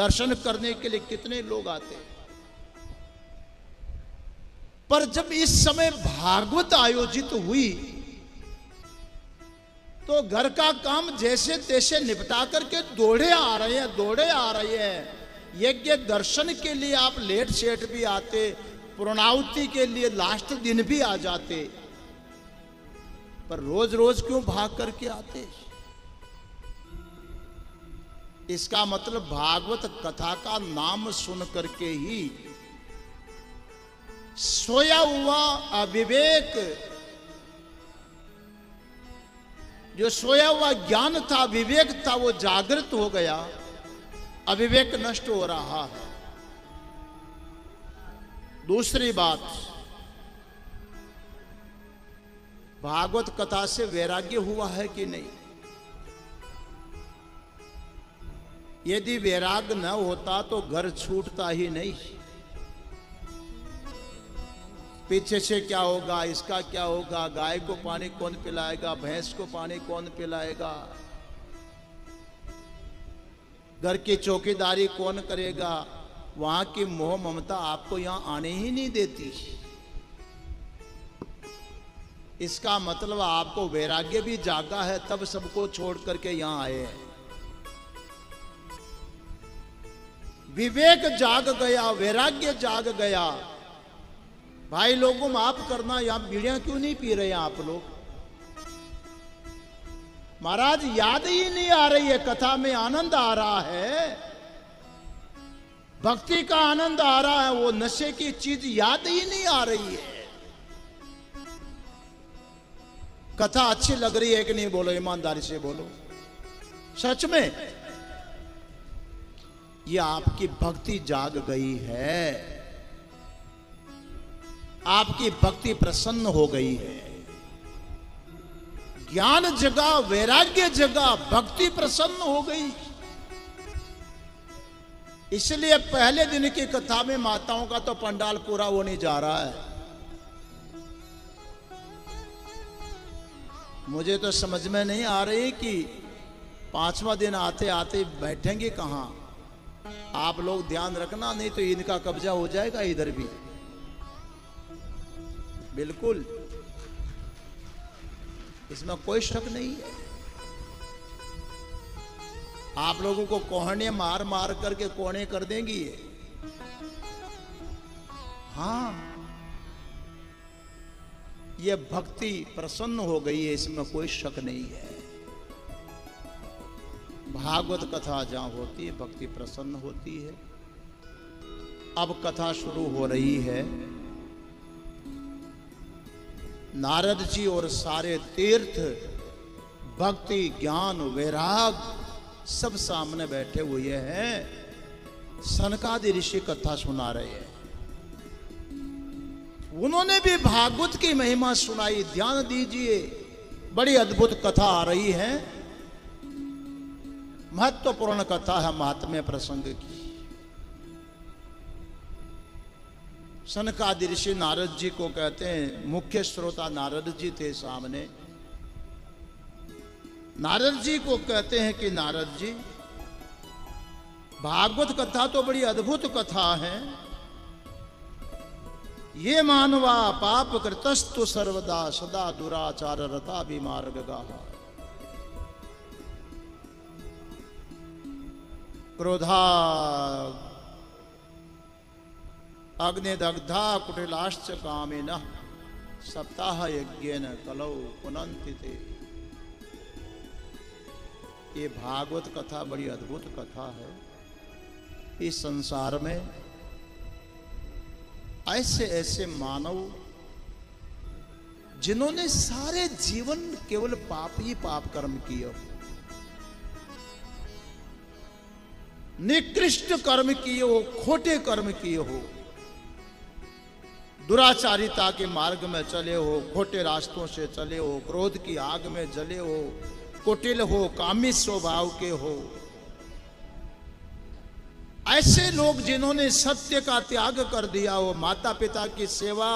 दर्शन करने के लिए कितने लोग आते हैं। पर जब इस समय भागवत आयोजित हुई तो घर का काम जैसे तैसे निपटा करके दौड़े आ रहे हैं। यज्ञ दर्शन के लिए आप लेट सेट भी आते, पूर्णाहुति के लिए लास्ट दिन भी आ जाते, पर रोज रोज क्यों भाग करके आते? इसका मतलब भागवत कथा का नाम सुन करके ही सोया हुआ अविवेक, जो सोया हुआ ज्ञान था, विवेक था, वो जागृत हो गया, अविवेक नष्ट हो रहा है। दूसरी बात, भागवत कथा से वैराग्य हुआ है कि नहीं? यदि वैराग्य न होता तो घर छूटता ही नहीं। पीछे से क्या होगा, इसका क्या होगा, गाय को पानी कौन पिलाएगा, भैंस को पानी कौन पिलाएगा, घर की चौकीदारी कौन करेगा, वहां की मोह ममता आपको यहां आने ही नहीं देती। इसका मतलब आपको वैराग्य भी जागा है, तब सबको छोड़ करके यहां आए हैं। विवेक जाग गया, वैराग्य जाग गया। भाई लोगों माफ करना, यहां बीड़ियां क्यों नहीं पी रहे हैं आप लोग? महाराज याद ही नहीं आ रही है, कथा में आनंद आ रहा है, भक्ति का आनंद आ रहा है, वो नशे की चीज याद ही नहीं आ रही है। कथा अच्छी लग रही है कि नहीं? बोलो, ईमानदारी से बोलो। सच में ये आपकी भक्ति जाग गई है, आपकी भक्ति प्रसन्न हो गई है, ज्ञान जगा, वैराग्य जगा, भक्ति प्रसन्न हो गई। इसलिए पहले दिन की कथा में माताओं का तो पंडाल पूरा होने जा रहा है। मुझे तो समझ में नहीं आ रही कि 5वां दिन आते आते बैठेंगे कहां। आप लोग ध्यान रखना, नहीं तो इनका कब्जा हो जाएगा इधर भी। बिल्कुल, इसमें कोई शक नहीं है। आप लोगों को कोहने मार मार करके कोने कर देंगी ये। हाँ, ये भक्ति प्रसन्न हो गई है, इसमें कोई शक नहीं है। भागवत कथा जहां होती है भक्ति प्रसन्न होती है। अब कथा शुरू हो रही है। नारद जी और सारे तीर्थ, भक्ति, ज्ञान, वैराग सब सामने बैठे हुए हैं। सनकादि ऋषि कथा सुना रहे हैं। उन्होंने भी भागवत की महिमा सुनाई। ध्यान दीजिए, बड़ी अद्भुत कथा आ रही है, महत्वपूर्ण कथा है महात्म्य प्रसंग की। सनकादि ऋषि नारद जी को कहते हैं, मुख्य श्रोता नारद जी थे सामने। नारद जी को कहते हैं कि नारद जी, भागवत कथा तो बड़ी अद्भुत कथा है। ये मानवा पाप कृतस्तु सर्वदा सदा दुराचार रता विमार्ग गाहा। क्रोधा अग्निदग्धा कुटिलाश्च कामिनः सप्ताह यज्ञेन कलौ पुनन्ति ते। ये भागवत कथा बड़ी अद्भुत कथा है। इस संसार में ऐसे ऐसे मानव जिन्होंने सारे जीवन केवल पाप ही पाप कर्म किए, निकृष्ट कर्म किए हो, खोटे कर्म किए हो, दुराचारिता के मार्ग में चले हो, खोटे रास्तों से चले हो, क्रोध की आग में जले हो, कुटिल हो, कामी स्वभाव के हो। ऐसे लोग जिन्होंने सत्य का त्याग कर दिया हो, माता पिता की सेवा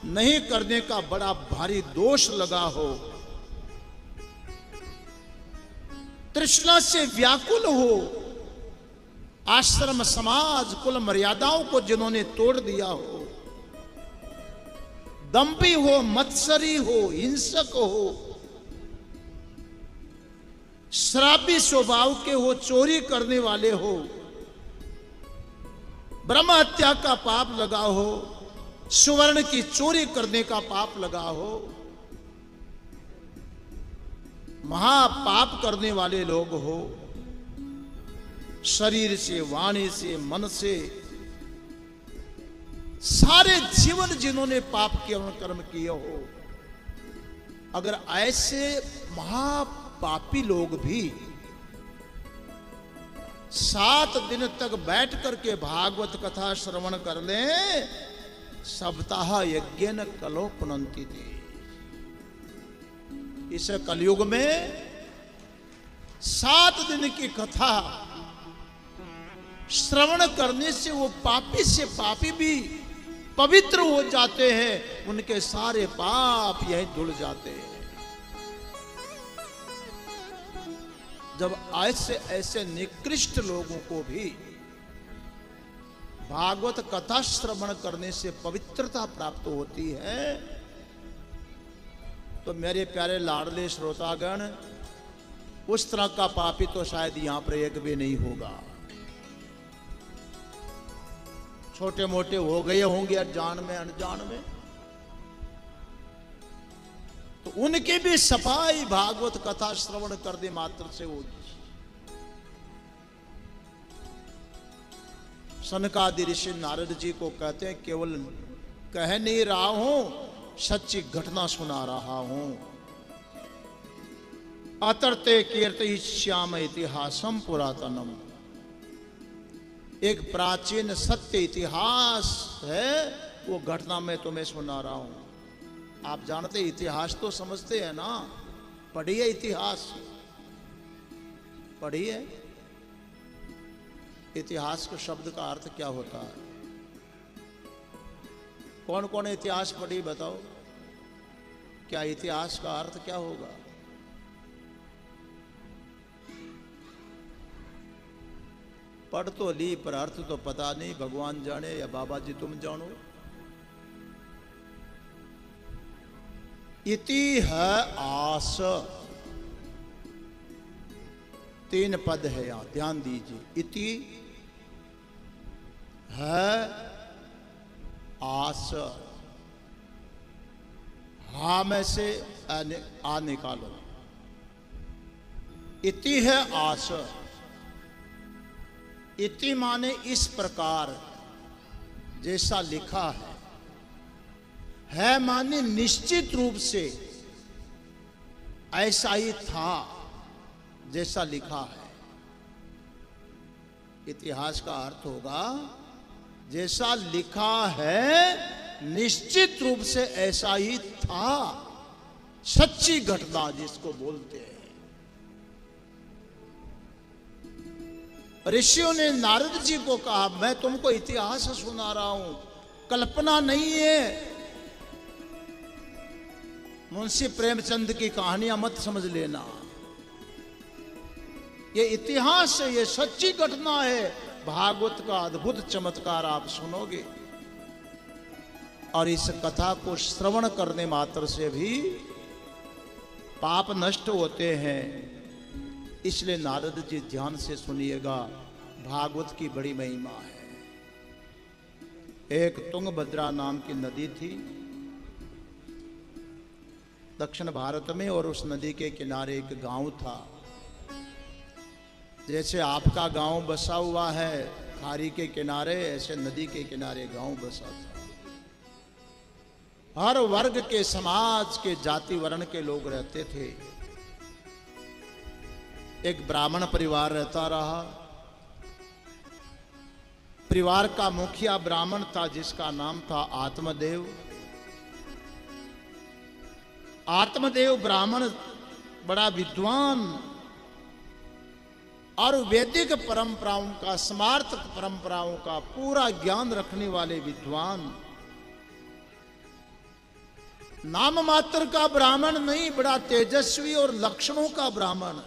नहीं करने का बड़ा भारी दोष लगा हो, तृष्णा से व्याकुल हो, आश्रम समाज कुल मर्यादाओं को जिन्होंने तोड़ दिया हो, दंभी हो, मत्सरी हो, हिंसक हो, शराबी स्वभाव के हो, चोरी करने वाले हो, ब्रह्म हत्या का पाप लगा हो, सुवर्ण की चोरी करने का पाप लगा हो, महापाप करने वाले लोग हो, शरीर से, वाणी से, मन से, सारे जीवन जिन्होंने पाप के कर्म किए हो, अगर ऐसे महापापी लोग भी 7 दिन तक बैठ करके भागवत कथा श्रवण कर लें, सप्ताह यज्ञ न कलो पुनंती थी। इस कलयुग में 7 दिन की कथा श्रवण करने से वो पापी से पापी भी पवित्र हो जाते हैं, उनके सारे पाप यही धुल जाते हैं। जब ऐसे निकृष्ट लोगों को भी भागवत कथा श्रवण करने से पवित्रता प्राप्त होती है, तो मेरे प्यारे लाडले श्रोतागण, उस तरह का पापी तो शायद यहां पर एक भी नहीं होगा। छोटे मोटे हो गए होंगे अनजान में, अनजान में, तो उनकी भी सफाई भागवत कथा श्रवण करने मात्र से होगी। सनकादि ऋषि नारद जी को कहते हैं, केवल कह नहीं रहा हूं, सच्ची घटना सुना रहा हूं। अतर्ते कीर्ति श्याम इतिहासम पुरातनम, एक प्राचीन सत्य इतिहास है, वो घटना मैं तुम्हें सुना रहा हूं। आप जानते इतिहास तो समझते हैं ना, पढ़िए इतिहास, पढ़िए इतिहास के शब्द का अर्थ क्या होता है। कौन कौन इतिहास पढ़ी बताओ, क्या इतिहास का अर्थ क्या होगा? पढ़ तो ली पर अर्थ तो पता नहीं, भगवान जाने या बाबा जी तुम जानो। इति है आस, 3 पद है यहां, ध्यान दीजिए। इति है आस, हा में से आ निकालो। इति है आस, इति माने इस प्रकार, जैसा लिखा है माने निश्चित रूप से ऐसा ही था जैसा लिखा है। इतिहास का अर्थ होगा जैसा लिखा है, निश्चित रूप से ऐसा ही था, सच्ची घटना जिसको बोलते हैं। ऋषियों ने नारद जी को कहा, मैं तुमको इतिहास सुना रहा हूं, कल्पना नहीं है। मुंशी प्रेमचंद की कहानियां मत समझ लेना, ये इतिहास है, ये सच्ची घटना है। भागवत का अद्भुत चमत्कार आप सुनोगे, और इस कथा को श्रवण करने मात्र से भी पाप नष्ट होते हैं। इसलिए नारद जी ध्यान से सुनिएगा, भागवत की बड़ी महिमा है। एक तुंगभद्रा नाम की नदी थी दक्षिण भारत में, और उस नदी के किनारे एक गांव था। जैसे आपका गांव बसा हुआ है खाड़ी के किनारे, ऐसे नदी के किनारे गांव बसा था। हर वर्ग के, समाज के, जाति वर्ण के लोग रहते थे। एक ब्राह्मण परिवार रहता रहा। परिवार का मुखिया ब्राह्मण था जिसका नाम था आत्मदेव। आत्मदेव ब्राह्मण बड़ा विद्वान और वैदिक परंपराओं का, स्मार्त परंपराओं का पूरा ज्ञान रखने वाले विद्वान। नाम मात्र का ब्राह्मण नहीं, बड़ा तेजस्वी और लक्षणों का ब्राह्मण।